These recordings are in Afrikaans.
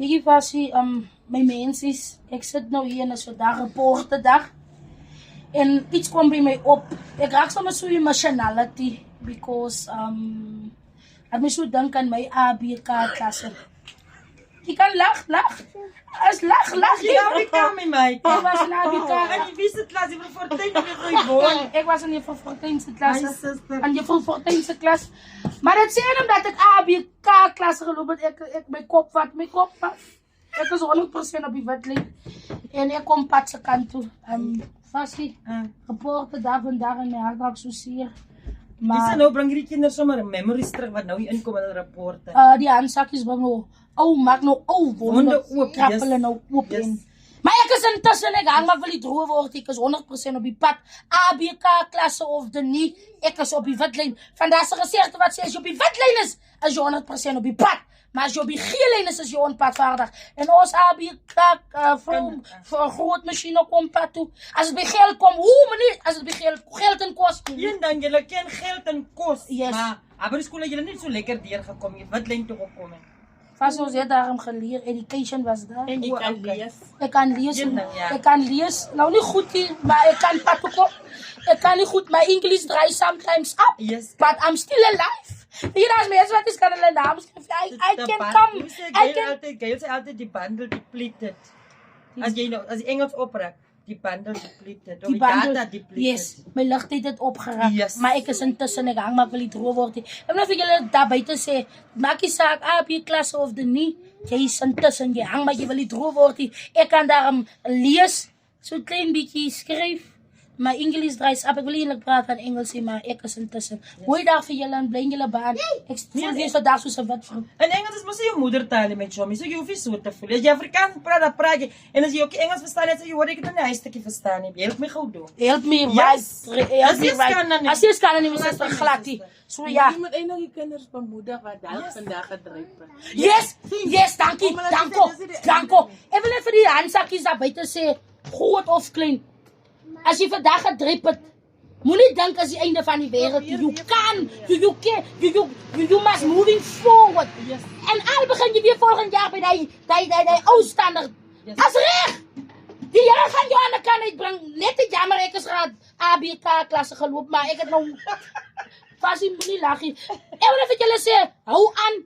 Hier was hy, my mensies, ek sit nou hier en is vandag reporterdag. En iets kwam by my op. Ek raak sommer so emotionality because het my so dink aan my ABK klasse. Jy kan lag. As lag. Jy kan my mate. Ek was in ABK. En jy wist het klas, jy vir Fortuin of jy vir Yvonne. Ek was in Juffrou Fortuin se klas. My sister. In Juffrou Fortuin se klas. Maar dit sê omdat ek ABK klasse geloop het, ek my kop vat. Ek is 100% op die witlyn. En ek kom pad se kant toe. Vasie, reporter daar vandag en my hart raak so seer. Maar nou bring hierdie kinders sommer 'n memories terug wat nou hier inkom in 'n rapporte. Die handsakkies bring nou, maak nou wonde oop, krappelen nou oop in. Maar ek is intussen, ek hang maar wil die droë word, ek is 100% op die pad. ABK klasse of de nie, ek is op die witlyn. Vandaag se gesegde wat sê, as jy op die witlyn is jy 100% op die pad. Maar as jy op die geellyn is jy onpadvaardig. En ons ABK vir groot masjiene kom pad toe. As dit by geld kom, as dit by geld en kos kom. Een dan, julle ken geld en kos. Yes. Maar Aberskool het julle net so lekker deurgekom, jy witlyn toe gekom het. Vast ons het daarom geleer, education was daar. En jy kan lees. Ek kan lees, Ja. ek kan lees, nou nie goed hier, maar ek kan pad toe kom. Ek kan nie goed, my English dry sometimes up, Yes. but I'm still alive. Hier is mense wat is kan hulle naam skryf, I can come, Jy sê altyd die bundle depleted. As jy nou, as die Engels oprek, die bundle depleted, of die data depleted. Yes, my ligtheid het opgeraak, Yes. maar ek is intussen, ek hang maar wil die droog word. Ek wil vir julle daar buite sê, maak nie saak, AP klasse of de nie, jy is intussen, jy hang maar, jy wil die droog word. Ek kan daarom lees, so klein bietjie skryf, maar Engels draais op, ek wil eintlik praat van Engels, maar ek is intussen. Goeie dag vir julle en bly julle baan. Ek voel wees vandag soos 'n wit vrou. In Engels is mos nie jou moedertaal met Jommie, so jy hoef nie so te voel. As jy Afrikaans praat, dan praat jy. En as jy ook Engels verstaan, dan sê jy, hoor ek het in die huisstukkie verstaan nie. Help my gou doen. Help me Yes. right. Help me As jy kan dan nie. As jy kan dan nie, my suster glad nie. So ja. Jy moet eintlik die kinders bemoedig wat dalk vandag gedryf het. Yes, dankie. Danko. Ek wil net vir die handsakkies daar buite sê, groot of klein. As jy vandag gedryf het, moenie dink as die einde van die wêreld. You must moving forward. Yes. En al begin jy weer volgend jaar by die ou standaard. Yes. As reg. Die Here gaan jou aan die kant uitbring. Net te jammer ek is graad ABK klasse geloop, maar ek het nou Vasie moenie lag nie. Ek wil net vir julle sê, hou aan.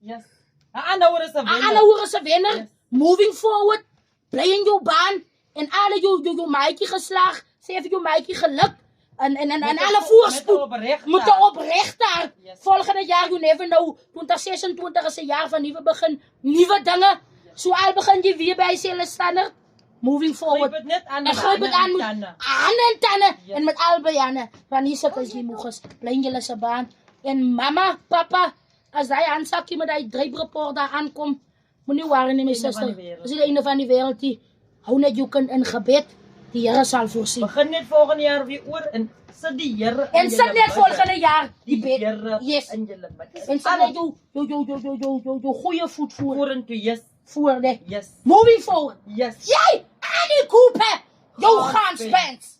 Yes. Aanhouer is 'n wenner. Aanhouer is 'n wenner. Yes. Moving forward. Bly in jou baan en alle jou maatjie geslag, sê vir jou maatjie geluk. En alle voorspoed moet opreg daar. Yes. Volgende jaar, you never know, 2026 is 'n jaar van nuwe begin, nuwe dinge. So al begin jy weer by dieselfde standaard. Moving forward. Gryp dit net aan En gryp dit aan met tande. hande en tande Yes. en met albei hande. Want hier sit as jy moeg is, bly in julle se baan. En mama, papa, as hy aansakkie met hy dryfreport daar aankom, moenie worry nie my Einde van suster. die wêreld. Dis die einde van die wêreld nie. Hou net jou kind in gebed. Die Here sal voorsien. Begin net volgende jaar weer oor en sit die Here in En sit julle net midde. volgende jaar die Die bed. Here Yes. in julle midde. En sit net jou goeie voet vorentoe, yes. voor net. Yes. Moving forward. Yes. Jy, Annie Cooper, jou Gaan gaan spens. spens.